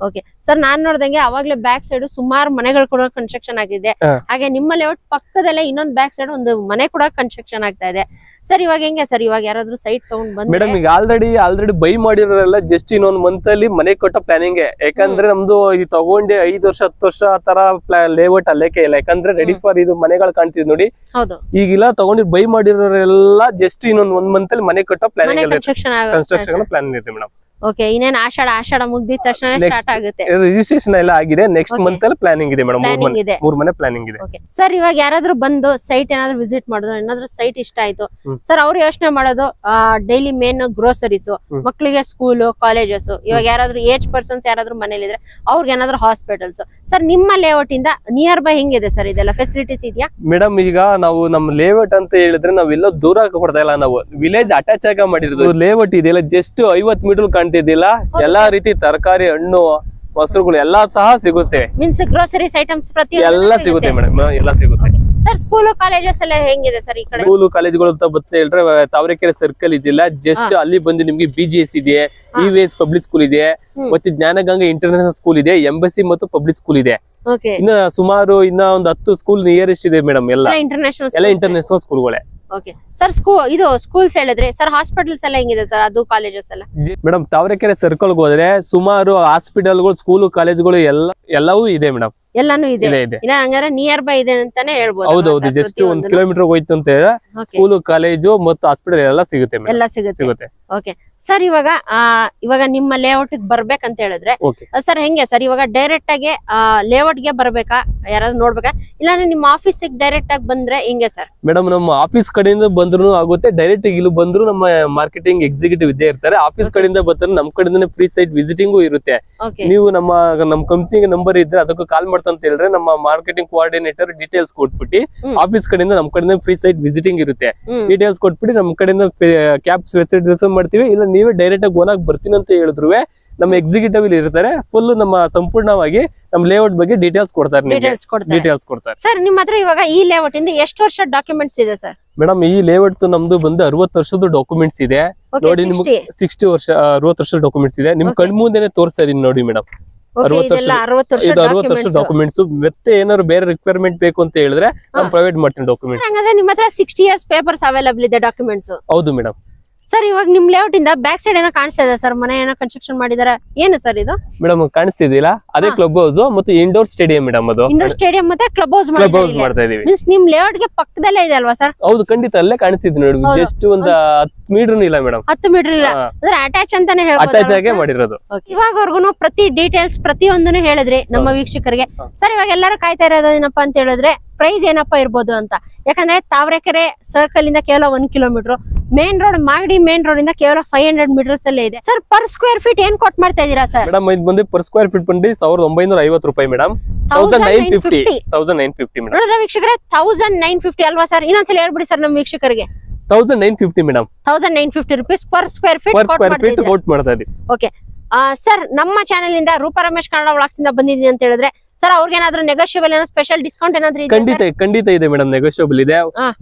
ಓಕೆ ಸರ್, ನಾನ್ ನೋಡ್ದಂಗೆ ಅವಾಗ್ಲೇ ಬ್ಯಾಕ್ ಸೈಡ್ ಸುಮಾರು ಮನೆಗಳು ಕೂಡ ಕನ್ಸ್ಟ್ರಕ್ಷನ್ ಆಗಿದೆ. ಹಾಗೆ ನಿಮ್ಮ ಲೇಔಟ್ ಪಕ್ಕದಲ್ಲೇ ಇನ್ನೊಂದು ಬ್ಯಾಕ್ ಸೈಡ್ ಒಂದು ಮನೆ ಕೂಡ ಕನ್ಸ್ಟ್ರಕ್ಷನ್ ಆಗ್ತಾ ಇದೆ. ಸರ್ ಇವಾಗ ಹೆಂಗೆ ಸರ್, ಇವಾಗ ಯಾರಾದ್ರೂ ಸೈಟ್ ತಗೊಂಡ್ ಬಂದ್ರೆ? ಮೇಡಮ್ ಈಗ ಆಲ್ರೆಡಿ ಬೈ ಮಾಡಿರೋರೆಲ್ಲ ಜಸ್ಟ್ ಇನ್ನೊಂದು ಮಂತ್ ಅಲ್ಲಿ ಮನೆ ಕಟ್ಟೋ ಪ್ಲಾನಿಂಗ್. ಯಾಕಂದ್ರೆ ನಮ್ದು ಇದು ತಗೊಂಡೆ 5 ವರ್ಷ 10 ವರ್ಷ ಆ ತರ ಲೇಔಟ್ ಅಲ್ಲೇಕೆ ಇಲ್ಲ. ಯಾಕಂದ್ರೆ ರೆಡಿ ಫಾರ್ ಇದು ಮನೆಗಳು ಕಾಣ್ತಿದ್ ನೋಡಿ. ಈಗಿಲ್ಲ ತಗೊಂಡಿರ್ ಬೈ ಮಾಡಿರೋರೆಲ್ಲ ಜಸ್ಟ್ ಇನ್ನೊಂದು 1 ಮಂತ್ ಅಲ್ಲಿ ಮನೆ ಕಟ್ಟೋ ಪ್ಲಾನಿಂಗ್, ಕನ್ಸ್ಟ್ರಕ್ಷನ್ ಪ್ಲಾನ್ ಇದೆ ಮೇಡಮ್. ಓಕೆ, ಇನ್ನೇನು ಆಷಾಢ ಮುಗ್ದಿದ ತಕ್ಷಣ ಸ್ಟಾರ್ಟ್ ಆಗುತ್ತೆ. ರಿಜಿಸ್ಟ್ರೇಷನ್ ಎಲ್ಲ ಆಗಿದೆ. ನೆಕ್ಸ್ಟ್ ಮಂತ್ ಅಲ್ಲಿ ಪ್ಲಾನಿಂಗ್ ಇದೆ ಮೇಡಮ್. 3 ಮನೆ ಪ್ಲಾನಿಂಗ್ ಇದೆ. ಸರ್, ಇವಾಗ ಯಾರಾದ್ರೂ ಬಂದು ಸೈಟ್ ಏನಾದ್ರು ವಿಸಿಟ್ ಮಾಡಿದ್ರು, ಏನಾದ್ರು ಸೈಟ್ ಇಷ್ಟ ಆಯ್ತು ಸರ್, ಅವ್ರು ಯೋಚನೆ ಮಾಡೋದು ಡೈಲಿ ಮೇನ್ ಗ್ರೋಸರೀಸ್, ಮಕ್ಕಳಿಗೆ ಸ್ಕೂಲ್ ಕಾಲೇಜಸ್, ಇವಾಗ ಯಾರಾದ್ರೂ ಏಜ್ ಪರ್ಸನ್ಸ್ ಯಾರಾದ್ರೂ ಮನೇಲಿ ಇದ್ರೆ ಅವ್ರಿಗೆ ಏನಾದ್ರು ಹಾಸ್ಪಿಟಲ್ಸ್. ಸರ್, ನಿಮ್ಮ ಲೇಔಟ್ ಇಂದ ನಿಯರ್ ಬೈ ಹೆಂಗಿದೆ ಸರ್? ಇದೆಲ್ಲ ಫೆಸಿಲಿಟೀಸ್ ಇದೆಯಾ ಮೇಡಮ್? ಈಗ ನಾವು ನಮ್ಮ ಲೇಔಟ್ ಅಂತ ಹೇಳಿದ್ರೆ ನಾವೆಲ್ಲ ದೂರ ಕೊಡ್ತಾ ಇಲ್ಲ, ನಾವು ವಿಲೇಜ್ ಅಟ್ಯಾಚ್ ಆಗ ಮಾಡಿರೋದು. ಲೇಔಟ್ ಇದೆಯಲ್ಲ ಜಸ್ಟ್ 50 ಮೀಟರ್ ಕಾಣ್ತಿದ್ದಿಲ್ಲ. ಎಲ್ಲಾ ರೀತಿ ತರಕಾರಿ, ಹಣ್ಣು, ಮೊಸರುಗಳು ಎಲ್ಲಾ ಸಹ ಸಿಗುತ್ತೆ. ಮೀನ್ಸ್ ಗ್ರೋಸರೀಸ್ ಐಟಮ್ಸ್ ಎಲ್ಲ ಸಿಗುತ್ತೆ ಮೇಡಮ್, ಎಲ್ಲ ಸಿಗುತ್ತೆ. ಸರ್, ಸ್ಕೂಲ್ ಕಾಲೇಜಸ್ ಎಲ್ಲ ಹೆಂಗಿದೆ ಸರ್? ಈ ಕಡೆ ಸ್ಕೂಲ್ ಕಾಲೇಜ್ಗಳು ಅಂತ ಬತ್ತೆ ಹೇಳಿದ್ರೆ ತಾವರೆಕೆರೆ ಸರ್ಕಲ್ ಇದೆಯಲ್ಲ, ಜಸ್ಟ್ ಅಲ್ಲಿ ಬಂದು ನಿಮ್ಗೆ BGS ಇದೆ, EVS ಪಬ್ಲಿಕ್ ಸ್ಕೂಲ್ ಇದೆ, ಮತ್ತೆ ಜ್ಞಾನಗಂಗಾ ಇಂಟರ್ನ್ಯಾಷನಲ್ ಸ್ಕೂಲ್ ಇದೆ, ಎಂಬಸಿ ಮತ್ತು ಪಬ್ಲಿಕ್ ಸ್ಕೂಲ್ ಇದೆ. ಇನ್ನ ಸುಮಾರು ಒಂದು 10 ಸ್ಕೂಲ್ ನಿಯರೆಸ್ಟ್ ಇದೆ ಮೇಡಮ್. ಎಲ್ಲ ಇಂಟರ್ನ್ಯಾಷನಲ್ ಸ್ಕೂಲ್ಗಳೇ. ಓಕೆ ಸರ್, ಸ್ಕೂಲ್ಸ್ ಹೇಳಿದ್ರೆ ಸರ್, ಹಾಸ್ಪಿಟಲ್ಸ್ ಎಲ್ಲ ಹೆಂಗಿದೆ ಸರ್? ಅದು ಕಾಲೇಜಸ್ ಎಲ್ಲ ಮೇಡಮ್ ತಾವರೆಕೆರೆ ಸರ್ಕಲ್ ಹೋದ್ರೆ ಸುಮಾರು ಹಾಸ್ಪಿಟಲ್ಗಳು, ಸ್ಕೂಲ್ ಕಾಲೇಜ್ಗಳು ಎಲ್ಲವೂ ಇದೆ ಮೇಡಮ್. ಎಲ್ಲಾನು ಇದೆ. ಹಂಗಾರೆ ನಿಯರ್ ಬೈ ಇದೆ ಅಂತಾನೆ ಹೇಳ್ಬೋದು. ಹೌದೌದು, ಜಸ್ಟ್ 1 ಕಿಲೋಮೀಟರ್ ಹೋಯ್ತು ಅಂತ ಸ್ಕೂಲ್, ಕಾಲೇಜು ಮತ್ತು ಹಾಸ್ಪಿಟಲ್ ಎಲ್ಲ ಸಿಗುತ್ತೆ. ಎಲ್ಲ ಸಿಗುತ್ತೆ. ಓಕೆ ಸರ್, ಇವಾಗ ನಿಮ್ಮ ಲೇಔಟ್ ಬರ್ಬೇಕಂತ ಹೇಳಿದ್ರೆ ಸರ್ ಹೆಂಗೆ ಸರ್? ಇವಾಗ ಡೈರೆಕ್ಟ್ ಆಗಿ ಲೇಔಟ್ ಗೆ ಬರ್ಬೇಕಾ? ಯಾರಾದ್ರೂ ನೋಡ್ಬೇಕಾ? ಇಲ್ಲಾಂದ್ರೆ ನಿಮ್ಮ ಆಫೀಸ್ ಡೈರೆಕ್ಟ್ ಆಗಿ ಬಂದ್ರೆ ಹೆಂಗೆ ಸರ್? ಮೇಡಮ್, ನಮ್ಮ ಆಫೀಸ್ ಕಡೆಯಿಂದ ಬಂದ್ರು ಆಗುತ್ತೆ, ಡೈರೆಕ್ಟ್ ಇಲ್ಲಿ ಬಂದ್ರು ನಮ್ಮ ಮಾರ್ಕೆಟಿಂಗ್ ಎಕ್ಸಿಕ್ಯೂಟಿವ್ ಇದ್ದೇ ಇರ್ತಾರೆ. ಆಫೀಸ್ ಕಡೆಯಿಂದ ಬರ್ತಾರೆ, ನಮ್ ಕಡೆಯಿಂದ ಫ್ರೀ ಸೈಟ್ ವಿಸಿಟಿಂಗು ಇರುತ್ತೆ. ನೀವು ನಮ್ಮ ಕಂಪ್ನಿಗೆ ನಂಬರ್ ಇದ್ರೆ ಅದಕ್ಕೂ ಕಾಲ್ ಮಾಡ್ತಾ ಅಂತ ಹೇಳಿದ್ರೆ ನಮ್ಮ ಮಾರ್ಕೆಟಿಂಗ್ ಕೋಆರ್ಡಿನೇಟರ್ ಡೀಟೇಲ್ಸ್ ಕೊಟ್ಬಿಟ್ಟು ಆಫೀಸ್ ಕಡೆಯಿಂದ ನಮ್ ಕಡೆಯಿಂದ ಫ್ರೀ ಸೈಟ್ ವಿಸಿಟಿಂಗ್ ಇರುತ್ತೆ. ಡೀಟೇಲ್ಸ್ ಕೊಟ್ಬಿಟ್ಟು ನಮ್ ಕಡೆಯಿಂದ ಕ್ಯಾಬ್ಸ್ ವೆಬ್ಸೈಟ್ ಮಾಡ್ತೀವಿ. ಇಲ್ಲ ನೀವೇ ಡೈರೆಕ್ಟ್ ಆಗಿ ಓನಾಗಿ ಬರ್ತೀನಿ ಅಂತ ಹೇಳಿದ್ರು ನಮ್ಮ ಎಕ್ಸಿಕ್ಯೂಟಿವ್ ಇಲ್ಲಿ ಇರ್ತಾರೆ. ಫುಲ್ ನಮ್ಮ ಸಂಪೂರ್ಣವಾಗಿ ನಮ್ಮ ಲೇಔಟ್ ಬಗ್ಗೆ ಡೀಟೇಲ್ಸ್ ಕೊಡ್ತಾರೆ. ಸರ್, ನಿಮ್ಮ ಹತ್ರ ಇವಾಗ ಈ ಲೇಔಟ್ ಇಂದ ಎಷ್ಟು ವರ್ಷ ಡಾಕ್ಯುಮೆಂಟ್ಸ್ ಇದೆ ಸರ್? ಮೇಡಮ್, ಈ ಲೇಔಟ್ ನಮ್ದು ಬಂದು 60 ವರ್ಷದ ಡಾಕ್ಯುಮೆಂಟ್ಸ್ ಇದೆ ನೋಡಿ. ನಿಮ್ಗೆ 60 ವರ್ಷದ ಡಾಕ್ಯುಮೆಂಟ್ಸ್ ಇದೆ. ನಿಮ್ ಕಣ್ ಮುಂದೆನೆ ತೋರಿಸ್ತಾ ಇದೀನಿ ನೋಡಿ ಮೇಡಮ್. 60 ವರ್ಷ ಡಾಕ್ಯುಮೆಂಟ್ಸ್. ಮತ್ತೆ ಏನಾದ್ರು ಬೇರೆ ರಿಕ್ವೈರ್ಮೆಂಟ್ ಬೇಕು ಅಂತ ಹೇಳಿದ್ರೆ ನಾನು ಪ್ರೊವೈಡ್ ಮಾಡ್ತೀನಿ ಡಾಕ್ಯುಮೆಂಟ್ಸ್. ನಿಮ್ಮ ಹತ್ರ 60 years ಪೇಪರ್ಸ್ ಅವೈಲಬಲ್ ಇದೆ, ಡಾಕ್ಯುಮೆಂಟ್ಸ್? ಹೌದು ಮೇಡಮ್. ಸರ್, ಇವಾಗ ನಿಮ್ ಲೇಔಟ್ ಇಂದ ಬ್ಯಾಕ್ ಸೈಡ್ ಏನೋ ಕಾಣಿಸ್ತಾ ಇದೆ ಸರ್, ಮನೆ ಏನೋ ಕನ್ಸ್ಟ್ರಕ್ಷನ್ ಮಾಡಿದಾರೆ, ಏನು ಸರ್ ಇದು? ಮೇಡಮ್, ಕಾಣಿಸ್ತಿದಿಲ್ಲ, ಅದೇ ಕ್ಲಬ್ ಹೌಸ್ ಮತ್ತು ಇಂಡೋರ್ ಸ್ಟೇಡಿಯಂ ಮೇಡಮ್. ಅದು ಇಂಡೋರ್ ಸ್ಟೇಡಿಯಂ ಮತ್ತೆ ಕ್ಲಬ್ ಹೌಸ್ ಮಾಡ್ತಾ ಇದೀವಿ. ಮೀನ್ಸ್ ನಿಮ್ ಲೇಔಟ್ ಗೆ ಪಕ್ಕದಲ್ಲೇ ಇದೆ ಅಲ್ವಾ ಸರ್? ಹೌದು, ಖಂಡಿತ ಅಲ್ಲೇ ಕಾಣಿಸ್ತಿದೆ ನೋಡಿ. ಜಸ್ಟ್ ಒಂದು 10 ಮೀಟರ್ ಇಲ್ಲ ಮೇಡಮ್. 10 ಮೀಟರ್ ಇಲ್ಲ ಅಂದ್ರೆ ಅಟ್ಯಾಚ್ ಅಂತಾನೆ ಹೇಳ್ಬೋದು. ಅಟ್ಯಾಚ್ ಆಗಿ ಮಾಡಿರೋದು. ಇವಾಗವರೆಗೂ ಪ್ರತಿ ಡೀಟೇಲ್ಸ್ ಪ್ರತಿಯೊಂದನ್ನು ಹೇಳಿದ್ರಿ ನಮ್ಮ ವೀಕ್ಷಕರಿಗೆ. ಸರ್, ಇವಾಗ ಎಲ್ಲರೂ ಕಾಯ್ತಾ ಇರೋದು ಏನಪ್ಪಾ ಅಂತ ಹೇಳಿದ್ರೆ ಪ್ರೈಸ್ ಏನಪ್ಪಾ ಇರ್ಬೋದು ಅಂತ. ಯಾಕಂದ್ರೆ ತಾವರೆಕೆರೆ ಸರ್ಕಲ್ ಇಂದ ಕೇವಲ 1 kilometre, main road Magadi main road ಇಂದ ಕೇವಲ 500 ಮೀಟರ್ಸ್ ಅಲ್ಲೇ ಇದೆ. ಸರ್, ಪರ್ ಸ್ಕ್ವೇರ್ ಫೀಟ್ ಏನ್ ಕೊಟ್ ಮಾಡ್ತಾ ಇದೀರಾ ಸರ್? ಮೇಡಮ್, ಇದು ಬಂದು ಪರ್ ಸ್ಕ್ವೇರ್ ಫೀಟ್ ಬಂದು 1950 ರೂಪಾಯಿ ಮೇಡಮ್. 1950 ಮೇಡಮ್. ನೋಡಿದ್ರೆ ವೀಕ್ಷಕರೇ, 1950 ಅಲ್ವಾ ಸರ್? ಇನ್ನೊಂದ್ಸಲ ಹೇಳ್ಬಿಡಿ ಸರ್ ನಮ್ಮ ವೀಕ್ಷಕರಿಗೆ. 1950 madam. 1950 rupees per square feet quote ಮಾಡ್ತಾ ಇದೀವಿ. ಓಕೆ ಸರ್, ನಮ್ಮ ಚಾನೆಲ್ ಇಂದ ರೂಪಾ ರಮೇಶ್ ಕನ್ನಡ ವ್ಲಾಗ್ಸ್ ಇಂದ ಬಂದಿದ್ದೀನಿ ಅಂತ ಹೇಳಿದ್ರೆ ಸರ್, ಅವ್ರಿಗೆ ಏನಾದ್ರು ನೆಗೋಷಿಯಬಲ್ ಏನೋ ಸ್ಪೆಷಲ್ ಡಿಸ್ಕೌಂಟ್ ಏನಾದ್ರು ಇದೆ? ಖಂಡಿತ ಇದೆ ಮೇಡಮ್, ನೆಗೋಷಿಯಬಲ್ ಇದೆ.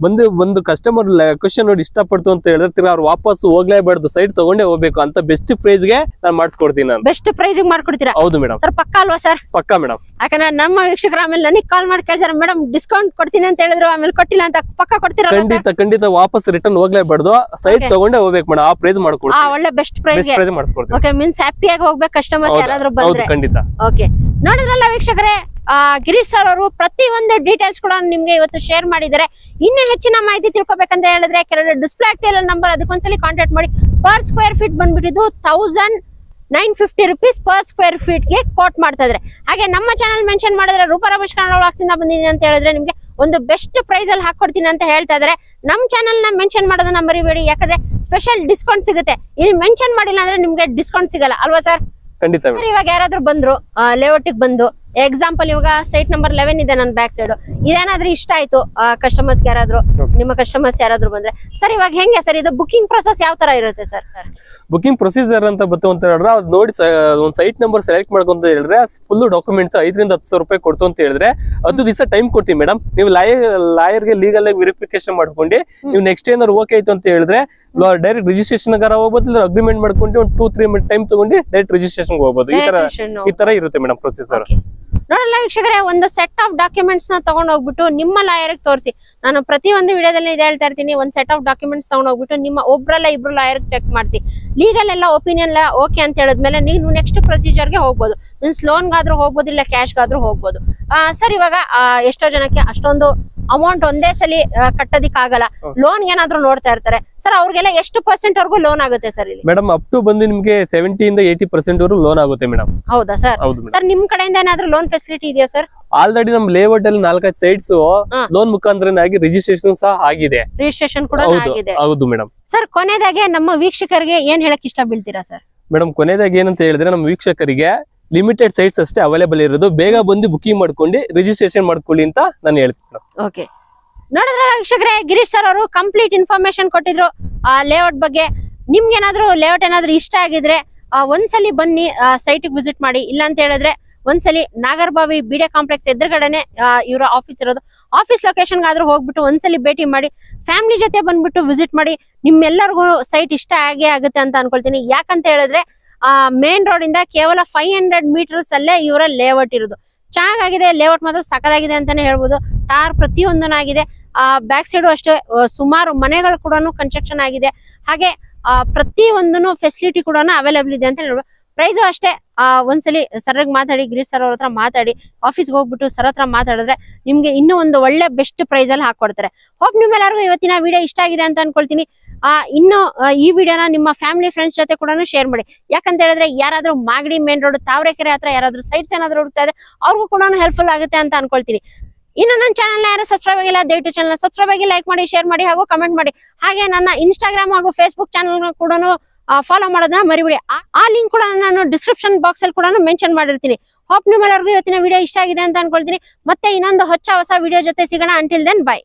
ಒಂದು ಕಸ್ಟಮರ್ ಕ್ವಶನ್ ನೋಡಿ ಇಷ್ಟಪಡ್ತು ಅಂತ ಹೇಳಿದ್ರೆ ಅವ್ರು ವಾಪಸ್ ಹೋಗ್ಲೇಬಾರ್ದು, ಸೈಟ್ ತಗೊಂಡೇ ಹೋಗ್ಬೇಕು ಅಂತ ಬೆಸ್ಟ್ ಪ್ರೈಸ್ ಗೆ ನಾನು ಮಾಡಿಸ್ಕೊಡ್ತೀನಿ. ನಾನು ಬೆಸ್ಟ್ ಪ್ರೈಸ್ ಮಾಡ್ಕೊಡ್ತೀರಾ? ಹೌದು ಮೇಡಮ್. ಸರ್, ಪಕ್ಕಾ ಅಲ್ವಾ ಸರ್? ಪಕ್ಕಾ ಮೇಡಮ್. ಯಾಕಂದ್ರೆ ನಮ್ಮ ವೀಕ್ಷಕರು ಆಮೇಲೆ ನನಗೆ ಕಾಲ್ ಮಾಡಿ ಕೇಳ್ತಾರೆ, ಮೇಡಮ್ ಡಿಸ್ಕೌಂಟ್ ಕೊಡ್ತೀನಿ ಅಂತ ಹೇಳಿದ್ರು, ಆಮೇಲೆ ಕೊಟ್ಟಿಲ್ಲ ಅಂತ. ಪಕ್ಕಾ ಕೊಡ್ತೀರಾ? ಖಂಡಿತ ವಾಪಸ್ ರಿಟರ್ನ್ ಹೋಗ್ಲೇಬಾರ್ದು, ಸೈಟ್ ತಗೊಂಡೇ ಹೋಗ್ಬೇಕು ಮೇಡಮ್. ಆ ಪ್ರೈಸ್ ಮಾಡ್ಕೊಡ್ತೀನಿ. ಒಳ್ಳೆ ಬೆಸ್ಟ್ ಪ್ರೈಸ್ ಮಾಡಿಸ್ಕೊಡ್ತೀನಿ. ಓಕೆ, ಮೀನ್ಸ್ ಹ್ಯಾಪಿಯಾಗಿ ಹೋಗ್ಬೇಕು ಕಸ್ಟಮರ್ಸ್ ಯಾರಾದ್ರೂ ಬಂದ್ರೆ. ಖಂಡಿತ. ಓಕೆ, ನೋಡಿದ್ರಲ್ಲ ವೀಕ್ಷಕರೇ, ಗಿರೀಶ್ ಸರ್ ಅವರು ಪ್ರತಿ ಒಂದು ಡೀಟೇಲ್ಸ್ ಕೂಡ ನಿಮ್ಗೆ ಇವತ್ತು ಶೇರ್ ಮಾಡಿದ್ದಾರೆ. ಇನ್ನೂ ಹೆಚ್ಚಿನ ಮಾಹಿತಿ ತಿಳ್ಕೊಬೇಕಂತ ಹೇಳಿದ್ರೆ ಕೆಲವು ಡಿಸ್ಪ್ಲೇ ಆಗ್ತಿಲ್ಲ ನಂಬರ್, ಅದಕ್ಕೊಂದ್ಸಲಿ ಕಾಂಟ್ಯಾಕ್ಟ್ ಮಾಡಿ. ಪರ್ ಸ್ಕ್ವೇರ್ ಫೀಟ್ ಬಂದ್ಬಿಟ್ಟಿದ್ದು 1950 rupees ಪರ್ ಸ್ಕ್ವೇರ್ ಫೀಟ್ ಗೆ ಕೋಟ್ ಮಾಡ್ತಾ ಇದ್ರೆ. ಹಾಗೆ ನಮ್ಮ ಚಾನಲ್ ಮೆನ್ಷನ್ ಮಾಡಿದ್ರೆ ರೂಪಾ ರಮೇಶ್ ಕನ್ನಡ ವ್ಲಾಗ್ಸ್ ಇಂದ ಬಂದಿದ್ದೀನಿ ಅಂತ ಹೇಳಿದ್ರೆ ನಿಮ್ಗೆ ಒಂದು ಬೆಸ್ಟ್ ಪ್ರೈಸ್ ಅಲ್ಲಿ ಹಾಕೊಡ್ತೀನಿ ಅಂತ ಹೇಳ್ತಾ ಇದಾರೆ. ನಮ್ ಚಾನಲ್ ನ ಮೆನ್ಷನ್ ಮಾಡೋದನ್ನ ಮರಿಬೇಡಿ, ಯಾಕಂದ್ರೆ ಸ್ಪೆಷಲ್ ಡಿಸ್ಕೌಂಟ್ ಸಿಗುತ್ತೆ. ಇಲ್ಲಿ ಮೆನ್ಷನ್ ಮಾಡಿಲ್ಲ ಅಂದ್ರೆ ನಿಮ್ಗೆ ಡಿಸ್ಕೌಂಟ್ ಸಿಗಲ್ಲ ಅಲ್ವಾ ಸರ್? ಖಂಡಿತ. ಇವಾಗ ಯಾರಾದ್ರೂ ಬಂದ್ರು ಲೇಔಟ್ ಬಂದು, ಎಕ್ಸಾಂಪಲ್ ಇವಾಗ ಸೈಟ್ ನಂಬರ್ 11 ಇದೆ ನನ್ನ ಬ್ಯಾಕ್ ಸೈಡ್, ಇದೇನಾದ್ರೂ ಇಷ್ಟ ಆಯ್ತು ಕಸ್ಟಮರ್ಸ್ ಯಾರಾದ್ರೂ, ನಿಮ್ಮ ಕಸ್ಟಮರ್ಸ್ ಯಾರಾದ್ರೂ ಬಂದ್ರೆ ಸರ್, ಇವಾಗ ಹೆಂಗೆ ಸರ್ ಇದು ಬುಕಿಂಗ್ ಪ್ರೊಸೆಸ್ ಯಾವ ತರ ಇರುತ್ತೆ ಸರ್? ಬುಕಿಂಗ್ ಪ್ರೊಸೀಜರ್ ಅಂತ ಬತ್ತು ಅಂತ ಹೇಳಿದ್ರೆ ಅದು ನೋಡಿ ಒಂದು ಸೈಟ್ ನಂಬರ್ ಸೆಲೆಕ್ಟ್ ಮಾಡ್ಕೊಂತ ಹೇಳಿದ್ರೆ ಫುಲ್ ಡಾಕ್ಯುಮೆಂಟ್ಸ್ 5 ರಿಂದ 10 ಸಾವಿರ ರೂಪಾಯಿ ಕೊಡ್ತು ಅಂತ ಹೇಳಿದ್ರೆ 10 ದಿವಸ ಟೈಮ್ ಕೊಡ್ತೀವಿ ಮೇಡಮ್. ನೀವು ಲಾಯರ್ಗೆ ಲೀಗಲ್ ಆಗಿ ವೆರಿಫಿಕೇಶನ್ ಮಾಡಿಸ್ಕೊಂಡು ನೀವು ನೆಕ್ಸ್ಟ್ ಏನಾದ್ರು ಓಕೆ ಆಯ್ತು ಅಂತ ಹೇಳಿದ್ರೆ ಡೈರೆಕ್ಟ್ ರಿಜಿಸ್ಟ್ರೇಷನ್ ಹೋಗ್ಬೋದು, ಇಲ್ಲ ಅಗ್ರಿಮೆಂಟ್ ಮಾಡ್ಕೊಂಡು ಒಂದು 2-3 ಮಿನಿಟ್ ಟೈಮ್ ತಗೊಂಡು ಡೈರೆಕ್ಟ್ ರಿಜಿಸ್ಟ್ರೇಷನ್ ಹೋಗ್ಬೋದು. ಈ ತರ ಇರುತ್ತೆ ಮೇಡಮ್ ಪ್ರೊಸೀಜರ್. ನೋಡಲ್ಲ ವೀಕ್ಷಕರೇ, ಒಂದು ಸೆಟ್ ಆಫ್ ಡಾಕ್ಯುಮೆಂಟ್ಸ್ ನ ತಗೊಂಡ್ ಹೋಗ್ಬಿಟ್ಟು ನಿಮ್ಮ ಲಾಯರ್ಗೆ ತೋರಿಸಿ. ನಾನು ಪ್ರತಿ ಒಂದು ವಿಡಿಯೋದಲ್ಲಿ ಇದು ಹೇಳ್ತಾ ಇರ್ತೀನಿ, ಒಂದು ಸೆಟ್ ಆಫ್ ಡಾಕ್ಯುಮೆಂಟ್ಸ್ ತಗೊಂಡ್ ಹೋಗ್ಬಿಟ್ಟು ನಿಮ್ಮ ಒಬ್ರಲ್ಲ ಇಬ್ರು ಲಾಯರ್ಗೆ ಚೆಕ್ ಮಾಡಿಸಿ. ಲೀಗಲ್ ಎಲ್ಲ ಒಪಿನಿಯನ್ ಎಲ್ಲ ಓಕೆ ಅಂತ ಹೇಳಿದ್ಮೇಲೆ ನೀವು ನೆಕ್ಸ್ಟ್ ಪ್ರೊಸೀಜರ್ಗೆ ಹೋಗ್ಬೋದು. ಮೀನ್ಸ್ ಲೋನ್ಗಾದ್ರೂ ಹೋಗ್ಬೋದು, ಇಲ್ಲ ಕ್ಯಾಶ್ಗಾದ್ರೂ ಹೋಗ್ಬೋದು. ಸರ್, ಇವಾಗ ಎಷ್ಟೋ ಜನಕ್ಕೆ ಅಷ್ಟೊಂದು ಅಮೌಂಟ್ ಒಂದೇ ಸಲ ಕಟ್ಟೋದಿಕ್ ಆಗಲ್ಲ, ಲೋನ್ ಏನಾದ್ರು ನೋಡ್ತಾ ಇರ್ತಾರೆ ಸರ್, ಅವ್ರಿಗೆಲ್ಲ ಎಷ್ಟು % ವರೆಗೂ ಲೋನ್ ಆಗುತ್ತೆ ಸರ್ ಇಲ್ಲಿ? ಮೇಡಮ್ ಅಪ್ ಟು ಬಂದು ನಿಮ್ಗೆ 70 ಇಂದ 80% ವರೆಗೂ ಲೋನ್ ಆಗುತ್ತೆ ಮೇಡಮ್. ಹೌದಾ ಸರ್? ಹೌದು ಸರ್ ನಿಮ್ ಕಡೆಯಿಂದ ಏನಾದ್ರು ಲೋನ್ ಫೆಸಿಲಿಟಿ ಇದೆಯಾ ಸರ್? ಆಲ್ರೆಡಿ ನಮ್ ಲೇಔಟ್ ಅಲ್ಲಿ 4-5 ಸೈಟ್ಸ್ ಲೋನ್ ಮುಖಾಂತರನಾಗಿ ರಿಜಿಸ್ಟ್ರೇಷನ್ ಸಹ ಆಗಿದೆ. ರಿಜಿಸ್ಟ್ರೇಷನ್ ಕೂಡ ಆಗಿದೆ. ಹೌದು ಮೇಡಮ್. ಸರ್ ಕೊನೆದಾಗೆ ನಮ್ಮ ವೀಕ್ಷಕರಿಗೆ ಏನ್ ಹೇಳಕ್ ಇಷ್ಟ ಬೀಳ್ತೀರಾ ಸರ್? ಮೇಡಮ್ ಕೊನೆದಾಗಿ ಏನಂತ ಹೇಳಿದ್ರೆ ನಮ್ಮ ವೀಕ್ಷಕರಿಗೆ ಲಿಮಿಟೆಡ್ ಸೈಟ್ಸ್ ಅಷ್ಟೇ ಅವೈಲೇಬಲ್ ಇರೋದು, ಬೇಗ ಬಂದು ಬುಕಿಂಗ್ ಮಾಡ್ಕೊಂಡು ರಿಜಿಸ್ಟ್ರೇಷನ್ ಮಾಡ್ಕೊಳ್ಳಿ ಅಂತ ನಾನು ಹೇಳ್ತೀನಿ. ಓಕೆ, ನೋಡಿದ್ರೆ ವೀಕ್ಷಕರೇ, ಗಿರೀಶ್ ಸರ್ ಅವರು ಕಂಪ್ಲೀಟ್ ಇನ್ಫಾರ್ಮೇಶನ್ ಕೊಟ್ಟಿದ್ರು ಆ ಲೇಔಟ್ ಬಗ್ಗೆ. ನಿಮ್ಗೆ ಏನಾದ್ರು ಲೇಔಟ್ ಏನಾದ್ರು ಇಷ್ಟ ಆಗಿದ್ರೆ ಒಂದ್ಸಲಿ ಬನ್ನಿ ಸೈಟ್ ವಿಸಿಟ್ ಮಾಡಿ. ಇಲ್ಲ ಅಂತ ಹೇಳಿದ್ರೆ ಒಂದ್ಸಲಿ ನಾಗರಬಾವಿ ಬಿಡೆ ಕಾಂಪ್ಲೆಕ್ಸ್ ಎದುರುಗಡೆನೆ ಇವರ ಆಫೀಸ್ ಇರೋದು. ಆಫೀಸ್ ಲೊಕೇಶನ್ ಆದ್ರೂ ಹೋಗ್ಬಿಟ್ಟು ಒಂದ್ಸಲಿ ಭೇಟಿ ಮಾಡಿ, ಫ್ಯಾಮಿಲಿ ಜೊತೆ ಬಂದ್ಬಿಟ್ಟು ವಿಸಿಟ್ ಮಾಡಿ. ನಿಮ್ಮೆಲ್ಲರಿಗೂ ಸೈಟ್ ಇಷ್ಟ ಆಗೇ ಆಗುತ್ತೆ ಅಂತ ಅನ್ಕೊಳ್ತೀನಿ. ಯಾಕಂತ ಹೇಳಿದ್ರೆ ಮೇನ್ ರೋಡ್ ಇಂದ ಕೇವಲ 500 ಮೀಟರ್ಸ್ ಅಲ್ಲೇ ಇವರ ಲೇಔಟ್ ಇರೋದು. ಚೆನ್ನಾಗಿದೆ, ಲೇಔಟ್ ಮಾತ್ರ ಸಖತ್ತಾಗಿದೆ ಅಂತಾನೆ ಹೇಳ್ಬೋದು. ಟಾರ್ ಪ್ರತಿಯೊಂದನಾಗಿದೆ. ಬ್ಯಾಕ್ ಸೈಡು ಅಷ್ಟೇ ಸುಮಾರು ಮನೆಗಳು ಕೂಡ ಕನ್ಸ್ಟ್ರಕ್ಷನ್ ಆಗಿದೆ. ಹಾಗೆ ಪ್ರತಿಯೊಂದನ್ನು ಫೆಸಿಲಿಟಿ ಕೂಡ ಅವೈಲೇಬಲ್ ಇದೆ ಅಂತ ಹೇಳ್ಬೋದು. ಪ್ರೈಸು ಅಷ್ಟೇ. ಒಂದ್ಸಲಿ ಸರ್ಗೆ ಮಾತಾಡಿ, ಗಿರೀಶ್ ಸರ್ ಅವ್ರ ಹತ್ರ ಮಾತಾಡಿ, ಆಫೀಸ್ಗೆ ಹೋಗ್ಬಿಟ್ಟು ಸರ್ ಹತ್ರ ಮಾತಾಡಿದ್ರೆ ನಿಮ್ಗೆ ಇನ್ನೂ ಒಂದು ಒಳ್ಳೆ ಬೆಸ್ಟ್ ಪ್ರೈಸ್ ಅಲ್ಲಿ ಹಾಕೊಡ್ತಾರೆ. ಹೋಪ್ ನಿಮ್ಮೆಲ್ಲರಿಗೂ ಇವತ್ತಿನ ವಿಡಿಯೋ ಇಷ್ಟ ಆಗಿದೆ ಅಂತ ಅನ್ಕೊಳ್ತೀನಿ. ಇನ್ನು ಈ ವಿಡಿಯೋನ ನಿಮ್ಮ ಫ್ಯಾಮಿಲಿ ಫ್ರೆಂಡ್ಸ್ ಜೊತೆ ಕೂಡ ಶೇರ್ ಮಾಡಿ. ಯಾಕಂತ ಹೇಳಿದ್ರೆ ಯಾರಾದ್ರೂ ಮಾಗಡಿ ಮೇನ್ ರೋಡ್ ತಾವರೆಕೆರೆ ಹತ್ರ ಯಾರಾದ್ರೂ ಸೈಟ್ಸ್ ಏನಾದ್ರು ಹುಡುಕ್ತಾ ಇದ್ರೆ ಅವ್ರಿಗೂ ಕೂಡ ಹೆಲ್ಪ್ಫುಲ್ ಆಗುತ್ತೆ ಅಂತ ಅನ್ಕೊಳ್ತೀನಿ. ಇನ್ನು ನನ್ನ ಚಾನಲ್ ಯಾರು ಸಬ್ಸ್ಕ್ರೈಬ್ ಆಗಿಲ್ಲ, ದಯವಿಟ್ಟು ಚಾನಲ್ ಸಬ್ಸ್ಕ್ರೈಬ್ ಆಗಿ, ಲೈಕ್ ಮಾಡಿ, ಶೇರ್ ಮಾಡಿ ಹಾಗೂ ಕಮೆಂಟ್ ಮಾಡಿ. ಹಾಗೆ ನನ್ನ ಇನ್ಸ್ಟಾಗ್ರಾಮ್ ಹಾಗೂ ಫೇಸ್ಬುಕ್ ಚಾನಲ್ ಕೂಡ ಫಾಲೋ ಮಾಡೋದನ್ನ ಮರಿಬೇಡಿ. ಆ ಲಿಂಕ್ ಕೂಡ ನಾನು ಡಿಸ್ಕ್ರಿಪ್ಷನ್ ಬಾಕ್ಸ್ ಅಲ್ಲಿ ಕೂಡ ಮೆನ್ಷನ್ ಮಾಡಿರ್ತೀನಿ. ಹೋಪ್ ನಿಮ್ಮೆಲ್ಲರಿಗೂ ಇವತ್ತಿನ ವಿಡಿಯೋ ಇಷ್ಟ ಆಗಿದೆ ಅಂತ ಅನ್ಕೊಳ್ತೀನಿ. ಮತ್ತೆ ಇನ್ನೊಂದು ಹೊಸ ವಿಡಿಯೋ ಜೊತೆ ಸಿಗೋಣ. Until then by.